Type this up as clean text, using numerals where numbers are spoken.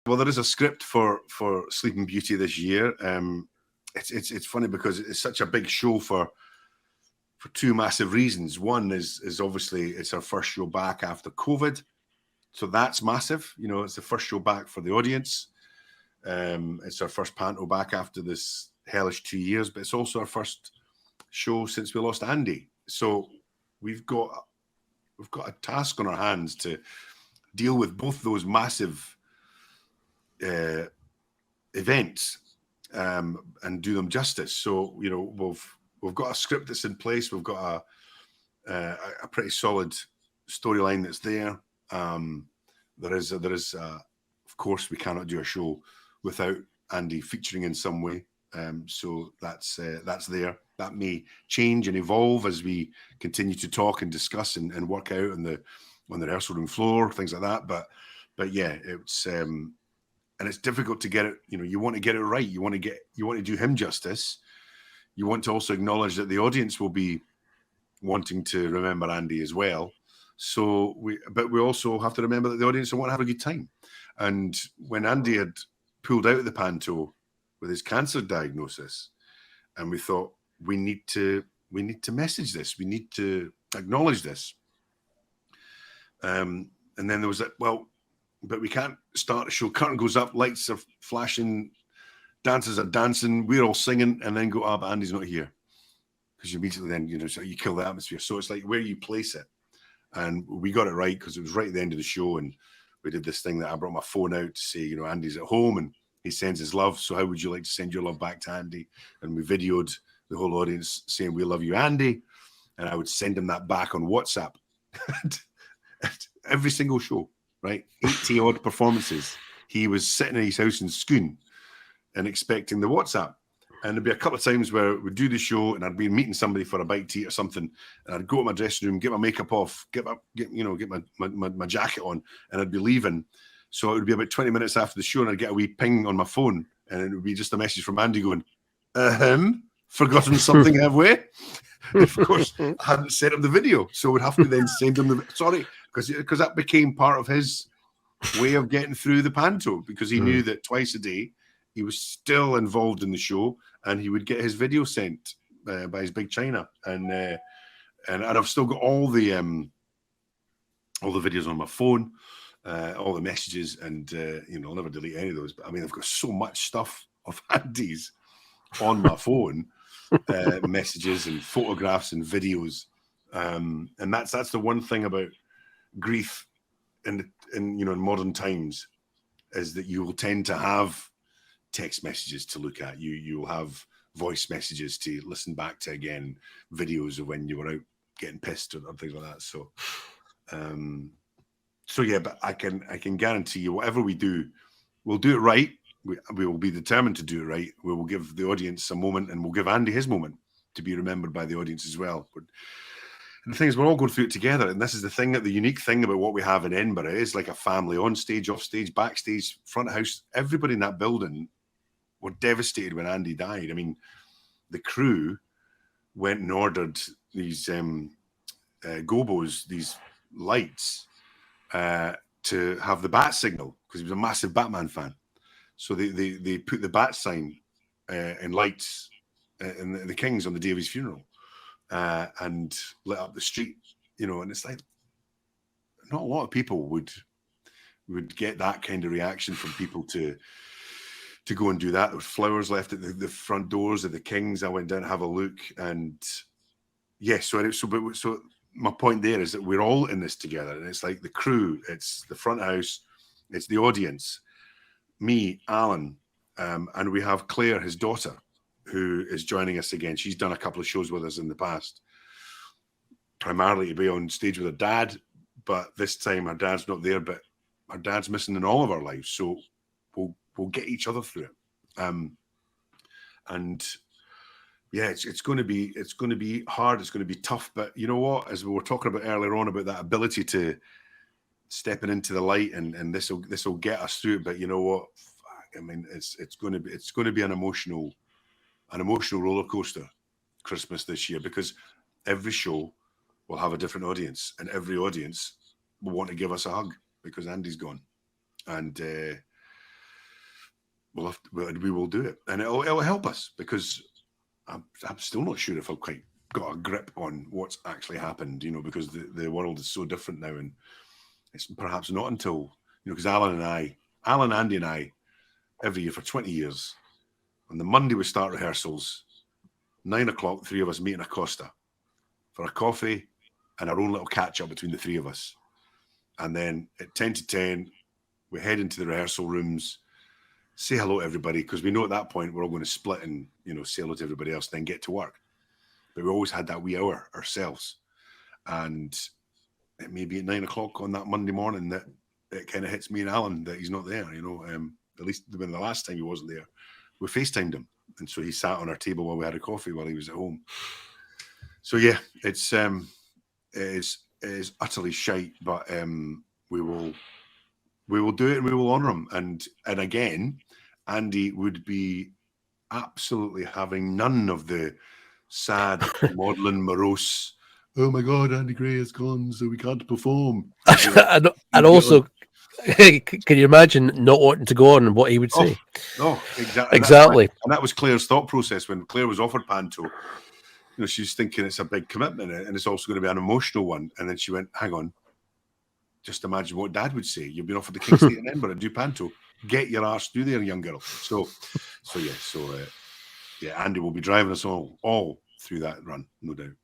Well, there is a script for Sleeping Beauty this year. It's funny because it's such a big show for two massive reasons. One is obviously it's our first show back after COVID, so that's massive. You know, it's the first show back for the audience. It's our first Panto back after this hellish 2 years, but it's also our first show since we lost Andy. So we've got a task on our hands to deal with both those massive events and do them justice. So, you know, we've got a script that's in place. We've got a pretty solid storyline that's there. There is of course, we cannot do a show without Andy featuring in some way. So that's there. That may change and evolve as we continue to talk and discuss and work out on the rehearsal room floor, things like that. But yeah, it's and it's difficult to get it. You know, you want to get it right. You want to do him justice. You want to also acknowledge that the audience will be wanting to remember Andy as well. So but we also have to remember that the audience will want to have a good time. And when Andy had pulled out of the Panto with his cancer diagnosis, and we thought we need to message this, we need to acknowledge this. And then there was that, well, but we can't start a show. Curtain goes up, lights are flashing, dancers are dancing, we're all singing, and then go, but Andy's not here. Because you immediately then, you know, so you kill the atmosphere. So it's like where you place it. And we got it right because it was right at the end of the show. And we did this thing that I brought my phone out to say, you know, Andy's at home and he sends his love. So how would you like to send your love back to Andy? And we videoed the whole audience saying, we love you, Andy. And I would send him that back on WhatsApp. Every single show, right? 80 odd performances. He was sitting in his house in Scone and expecting the WhatsApp. And there'd be a couple of times where we'd do the show and I'd be meeting somebody for a bite to eat or something. And I'd go to my dressing room, get my makeup off, get my jacket on, and I'd be leaving. So it would be about 20 minutes after the show and I'd get a wee ping on my phone. And it would be just a message from Andy going, forgotten something, have we? And of course, I hadn't set up the video. So we'd have to then send him because that became part of his way of getting through the Panto, because he knew that twice a day he was still involved in the show and he would get his video sent by his big China. And I've still got all the videos on my phone, all the messages, and I'll never delete any of those. But I mean, I've got so much stuff of Andy's on my phone, messages and photographs and videos. And that's the one thing about grief in modern times, is that you will tend to have text messages to look at. You'll have voice messages to listen back to again, videos of when you were out getting pissed or things like that. So yeah, but I can guarantee you, whatever we do, we'll do it right. We will be determined to do it right. We will give the audience a moment, and we'll give Andy his moment to be remembered by the audience as well. And the thing is, we're all going through it together. And this is the unique thing about what we have in Edinburgh. It is like a family, on stage, off stage, backstage, front of house. Everybody in that building were devastated when Andy died. I mean, the crew went and ordered these gobos, these lights, to have the bat signal, because he was a massive Batman fan. So they put the bat sign in lights in the King's on the day of his funeral, and lit up the street, and it's like, not a lot of people would get that kind of reaction from people to go and do that. There was flowers left at the front doors of the King's. I went down to have a look, and yes, so my point there is that we're all in this together, and it's like the crew, it's the front house, it's the audience, me, Allan, and we have Claire, his daughter, who is joining us again. She's done a couple of shows with us in the past, primarily to be on stage with her dad, but this time her dad's not there, but her dad's missing in all of our lives, so we'll get each other through it. And yeah, it's going to be hard. It's going to be tough. But you know what? As we were talking about earlier on about that ability to stepping into the light, and this will get us through it. But you know what? I mean, it's going to be an emotional roller coaster Christmas this year, because every show will have a different audience, and every audience will want to give us a hug because Andy's gone, and we will do it, and it'll help us, because I'm still not sure if I've quite got a grip on what's actually happened, because the world is so different now, and it's perhaps not until, because Allan, Andy and I, every year for 20 years, on the Monday we start rehearsals, 9 o'clock, three of us meet in a Costa for a coffee and our own little catch-up between the three of us. And then at 10 to 10, we head into the rehearsal rooms, say hello to everybody, because we know at that point we're all going to split and, say hello to everybody else, then get to work. But we always had that wee hour ourselves. And it may be at 9 o'clock on that Monday morning that it kind of hits me and Allan that he's not there, at least when the last time he wasn't there, we FaceTimed him. And so he sat on our table while we had a coffee while he was at home. So yeah, it is utterly shite, but we will do it, and we will honour him. And again, Andy would be absolutely having none of the sad, maudlin, morose, oh my God, Andy Gray is gone, so we can't perform. and also, can you imagine not wanting to go on and what he would say? Oh, exactly. Exactly. And that was Claire's thought process when Claire was offered Panto. She's thinking it's a big commitment, and it's also going to be an emotional one. And then she went, hang on, just imagine what Dad would say. You've been offered the King's Theatre in Edinburgh, do Panto. Get your arse through there, young girl. So Andy will be driving us all through that run, no doubt.